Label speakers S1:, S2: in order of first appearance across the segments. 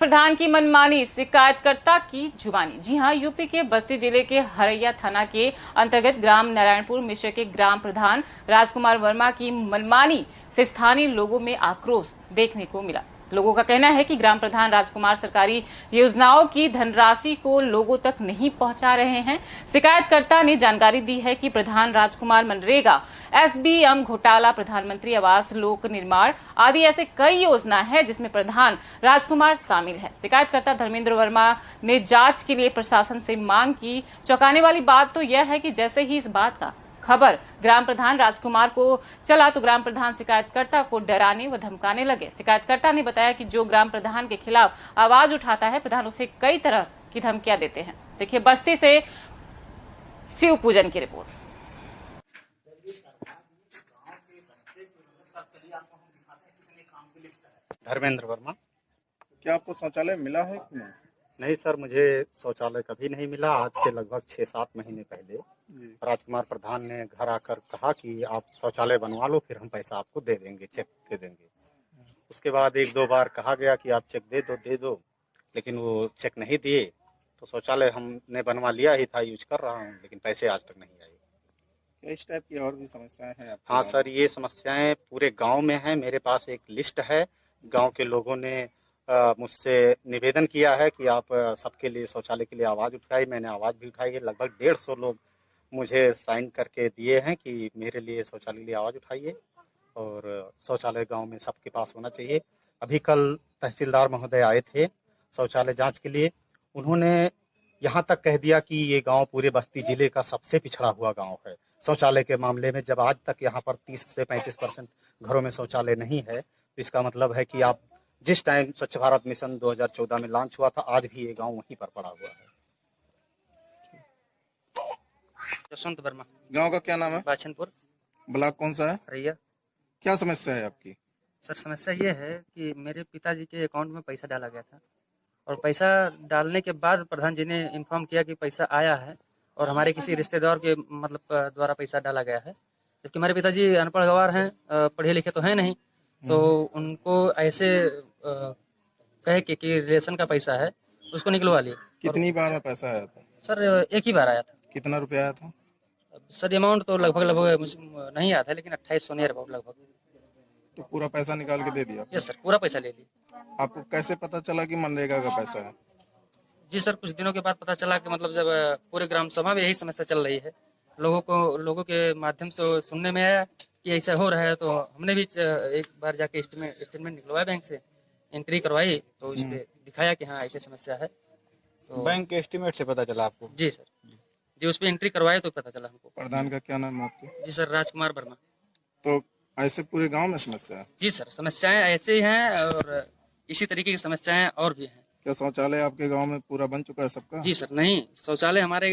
S1: प्रधान की मनमानी, शिकायतकर्ता की जुबानी। जी हां, यूपी के बस्ती जिले के हरैया थाना के अंतर्गत ग्राम नारायणपुर मिश्र के ग्राम प्रधान राजकुमार वर्मा की मनमानी से स्थानीय लोगों में आक्रोश देखने को मिला। लोगों का कहना है कि ग्राम प्रधान राजकुमार सरकारी योजनाओं की धनराशि को लोगों तक नहीं पहुंचा रहे हैं। शिकायतकर्ता ने जानकारी दी है कि प्रधान राजकुमार मनरेगा, एसबीएम घोटाला, प्रधानमंत्री आवास, लोक निर्माण आदि ऐसे कई योजना है जिसमें प्रधान राजकुमार शामिल है। शिकायतकर्ता धर्मेंद्र वर्मा ने जांच के लिए प्रशासन से मांग की। चौंकाने वाली बात तो यह है कि जैसे ही इस बात का खबर ग्राम प्रधान राजकुमार को चला तो ग्राम प्रधान शिकायतकर्ता को डराने व धमकाने लगे। शिकायतकर्ता ने बताया कि जो ग्राम प्रधान के खिलाफ आवाज उठाता है, प्रधान उसे कई तरह की धमकियां देते हैं। देखिए बस्ती से शिव पूजन की रिपोर्ट।
S2: धर्मेंद्र वर्मा।
S3: क्या आपको शौचालय मिला है कि नहीं?
S2: नहीं सर, मुझे शौचालय कभी नहीं मिला। आज से लगभग 6-7 महीने पहले राजकुमार प्रधान ने घर आकर कहा कि आप शौचालय बनवा लो, फिर हम पैसा आपको दे देंगे, चेक दे देंगे। उसके बाद 1-2 बार कहा गया कि आप चेक दे दो, लेकिन वो चेक नहीं दिए। तो शौचालय हमने बनवा लिया ही था, यूज कर रहा हूँ, लेकिन पैसे आज तक नहीं आए।
S3: इस टाइप की और भी समस्याएं हैं आपके?
S2: हाँ सर, ये समस्याएं पूरे गांव में हैं। मेरे पास एक लिस्ट है। गांव के लोगों ने मुझसे निवेदन किया है कि आप सबके लिए शौचालय के लिए आवाज उठाई। मैंने आवाज भी उठाई है। लगभग 150 लोग मुझे साइन करके दिए हैं कि मेरे लिए शौचालय के लिए आवाज उठाइए और शौचालय गांव में सबके पास होना चाहिए। अभी कल तहसीलदार महोदय आए थे शौचालय जांच के लिए। उन्होंने यहाँ तक कह दिया कि ये गांव पूरे बस्ती जिले का सबसे पिछड़ा हुआ गांव है शौचालय के मामले में। जब आज तक यहाँ पर 30 से 35% घरों में शौचालय नहीं है, तो इसका मतलब है कि आप जिस टाइम स्वच्छ भारत मिशन 2014 में लॉन्च हुआ था, आज भी ये गांव वहीं पर पड़ा हुआ है।
S4: यशवंत वर्मा।
S3: गांव का क्या नाम है?
S4: बाछनपुर।
S3: ब्लॉक कौन सा है?
S4: हरैया।
S3: क्या समस्या है आपकी?
S4: सर समस्या ये है कि मेरे पिताजी के अकाउंट में पैसा डाला गया था और पैसा डालने के बाद प्रधान जी ने इन्फॉर्म किया कि पैसा आया है और हमारे किसी रिश्तेदार के द्वारा पैसा डाला गया है। जबकि हमारे पिताजी अनपढ़ गवार हैं, पढ़े लिखे तो हैं नहीं, तो उनको ऐसे कहे कि रिलेशन का पैसा है, उसको निकलवा लिए।
S3: कितनी बार पैसा आया था?
S4: सर एक ही बार आया था।
S3: कितना रुपया आया था?
S4: सर अमाउंट तो लगभग मुझे नहीं आया था, लेकिन 2800 नियर अबाउट लगभग।
S3: तो पूरा पैसा निकाल के दे दिया?
S4: यस सर, पूरा पैसा ले लिया।
S3: आपको कैसे पता चला कि मनरेगा का पैसा है?
S4: जी सर, कुछ दिनों के बाद पता चला कि मतलब जब पूरे ग्राम सभा में यही समस्या चल रही है, लोगों के माध्यम से सुनने में आया कि ऐसा हो रहा है, तो हमने भी एक बार जाके स्टेटमेंट निकलवाया बैंक से, एंट्री करवाई, तो इस पे दिखाया कि हाँ ऐसी समस्या है। तो
S5: बैंक के एस्टीमेट से पता चला आपको?
S4: जी सर, जी उस पे एंट्री करवाए तो पता चला हमको।
S3: प्रधान का क्या नाम है आपके?
S4: जी सर, राजकुमार वर्मा।
S3: तो ऐसे पूरे गांव में समस्या है?
S4: जी सर, समस्याएं ऐसे ही हैं और इसी तरीके की समस्याएं और भी हैं।
S3: क्या शौचालय आपके गांव में पूरा बन चुका है सबका?
S4: जी सर, नहीं, शौचालय हमारे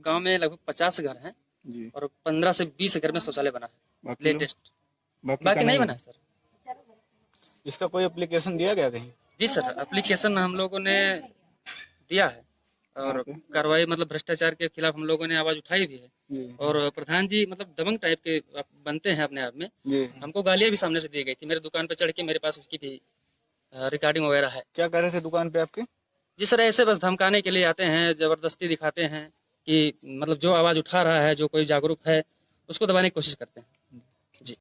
S4: गांव में लगभग 50 घर हैं
S3: जी,
S4: और 15 से 20 घर में शौचालय बना है
S3: बाकी
S4: लेटेस्ट।
S3: बाकी
S4: बाकी नहीं बना सर।
S5: इसका कोई एप्लीकेशन दिया गया कहीं?
S4: जी सर, एप्लीकेशन हम लोगों ने दिया है और कार्रवाई मतलब भ्रष्टाचार के खिलाफ हम लोगों ने आवाज उठाई भी है। और प्रधान जी मतलब दबंग टाइप के बनते हैं अपने आप में। हमको गालियां भी सामने से दी गई थी। मेरे दुकान पे चढ़ के मेरे पास उसकी भी रिकॉर्डिंग वगैरह है।
S5: क्या कर रहे थे दुकान पे आपके?
S4: जी सर, ऐसे बस धमकाने के लिए आते हैं, जबरदस्ती दिखाते हैं कि मतलब जो आवाज उठा रहा है, जो कोई जागरूक है, उसको दबाने की कोशिश करते हैं।